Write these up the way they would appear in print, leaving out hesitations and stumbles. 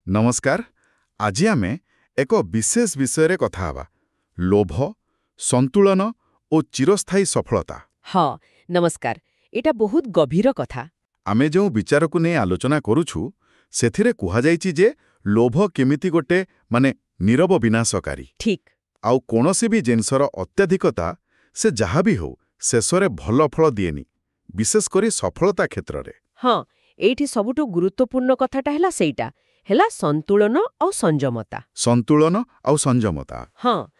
नमस्कार। आज आमे एक विशेष विषय कथा हवा लोभ संतुलन और चिरस्थायी सफलता। हाँ नमस्कार, एटा बहुत गभीर कथा। आमे जो विचार को नहीं आलोचना करूछु सेथिरे कुहा जाइछि जे लोभ केमिति गोटे माने नीरव विनाशकारी ठीक आउ कोनोसी भी जिनसर अत्याधिकता से जहा भी हो शेषरे भल फल दिएनी, विशेष करी सफलता क्षेत्र रे। हाँ, एठी सबुठु गुरुत्वपूर्ण कथाटा हैला सेइटा हैला संतुलन और संयमता। संतुलन आउ संयमता। हाँ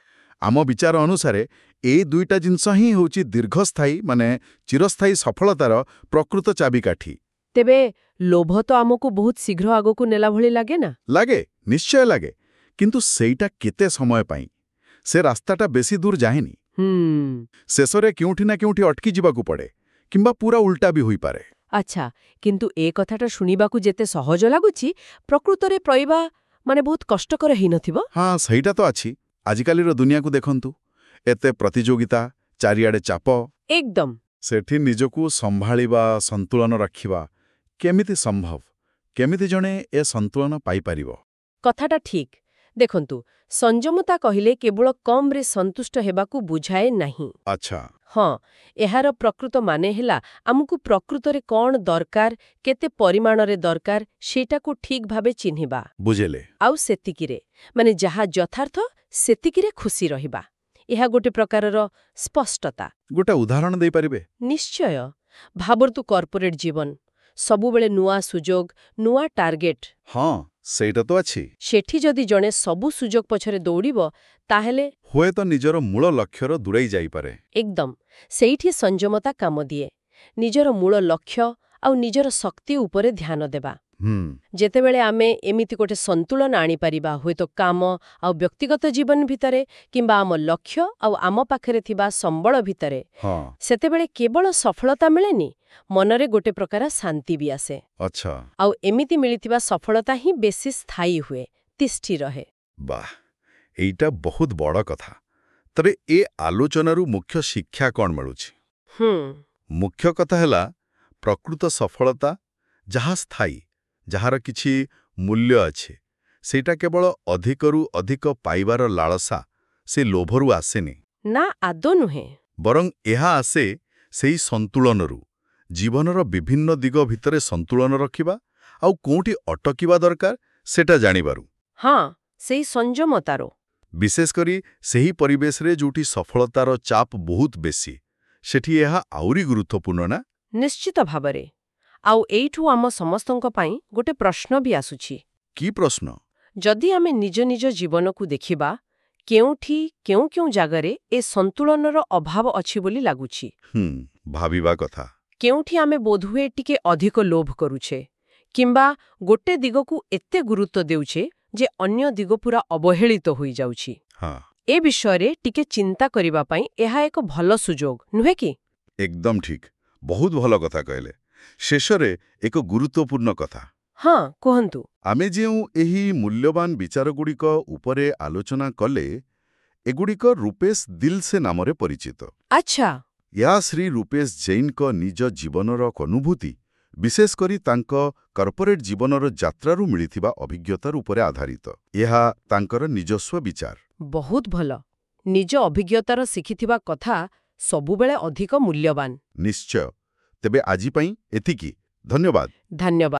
आम विचार अनुसारे ए दुईटा जिनस ही होची दीर्घस्थायी माने चिरस्थायी सफलतार प्रकृत चाबिकाठी। तेबे लोभ तो आमको बहुत शीघ्र आगको नेला भली लागे ना? लागे, निश्चय लागे, किंतु सेइटा केते समय पाई से रास्ताटा बेसी दूर जाएनी। शेषरे केउठी ना केउठी अटकी जिबाकू पड़े किंबा पूरा उल्टा भी हुई पारे। अच्छा, किंतु ए कथाटा शुणिबाकू जेते सहज लागुची प्रकृतरे प्रइबा माने बहुत कष्टकर ही नथिबो। हाँ सहीटा तो अछि। आजिकालीर दुनिया को देखंतु, एते प्रतियोगिता, चारिआडे चाप, एकदम सेठी निजकू संभाळिबा संतुलन रखिबा केमिति संभव, केमिति जणे ए संतुलन पाई परिबो। कथाटा ठीक। देखंतु, संयमता कहिले केवल कम रे संतुष्ट हेबाकू बुझाए नहीं। अच्छा हाँ, एहार प्रकृत माने हेला आमको प्रकृतरे कौन दरकार, केते परिमाणरे दरकार सेटाकू ठीक भाबे चिन्हिबा। बुझेले। आउ सेतिकिरे माने जहा यथार्थ सेतिकिरे खुशी रहिबा। एहा गोटे प्रकारर स्पष्टता। गोटे उदाहरण दे परिबे? निश्चय। भाबरतु कॉर्पोरेट जीवन सबुबेले नुआ सुजोग, नुआ टार्गेट। हाँ सेटा तो अछि। सेठी जदि जणे सबु सुजोग पछरे दौड़िबो ताहेले हुए तो निजर मूल लक्ष्यर दूरेई जाई पारे। एकदम सेठी संयमता काम दिए। निजर मूल लक्ष्य आउ निजर शक्ति उपरे ध्यान देबा। जेतेबेले आमे एमिति गोटे संतुलन आनी परिबा, होय तो काम आउ व्यक्तिगत जीवन भितरे किंबा आम लक्ष्य आउ आम पाखरे थिबा संबळ भितरे, सेतेबेले केवल सफलता मिलेनी, मनरे गोटे प्रकार शांति भी आसे। अच्छा। आउ एमिति मिलिथिबा सफलता ही बेसी स्थायी हुए, तिष्ठि रहे। वाह, एइटा बहुत बड़ कथा। तरे ए आलोचनारू मुख्य शिक्षा कौन मिलुछि? मुख्य कथा हैला प्रकृत सफलता जहा स्थायी, जहार किछि मूल्य अछि, सेटा केवल अधिकरू अधिक पाइबार लालसा से लोभरू आसेनी ना, आदो नुहे। बरं एहा आसे सेई संतुलनरू, जीवनर विभिन्न दिग भितरे संतुलन रखिबा आउ कोउठी अटकिबा दरकार सेटा जानिबारू। हाँ, सेई संयमतारो। विशेष करी सेही परिवेश रे जोटी सफलतार चाप बहुत बेसी, सेठी एहा आउरी गुरुत्वपूर्ण ना? निश्चित भाबरे। आउ एइठु आम समस्तंक पाई गोटे प्रश्न भी आसुछि। की प्रश्न? जदि आमे निज निज जीवन को देखिबा, केउठी केउ जागरे ए संतुलनर अभाव अछि बोली लागुछि। भाबिबा कथा। केउठी आमे बोधुए टिके अधिक लोभ करूछे किंबा गोटे दिगकू एते गुरुत्व देउछे जे अन्य दिग पूरा अवहेलित होई जाउछि। ए विषय टिके चिंता करिबा पाई एहा एक भल सुजोग नुहे कि? एकदम ठीक, बहुत भल कथा कहले। शेषरे एक गुरुत्वपूर्ण कथा। हाँ कहंतु। आमे जेउ एही मूल्यवान विचारगुड़िक उपरे आलोचना कले, एगुड़िक रूपेश दिलसे नामरे परिचित। अच्छा। या श्री रूपेश जैन को निज जीवनर अनुभूति, विशेष करी तांको कॉर्पोरेट जीवनर यात्रारू मिलिथिबा अभिज्ञतार उपरे आधारित। एहा तांकर निजस्व विचार। बहुत भल। निज अभिज्ञतार शिखिथिबा कथा सबुबेले अधिक मूल्यवान। निश्चय। तेबे आजी पाई एतिकी। धन्यवाद। धन्यवाद।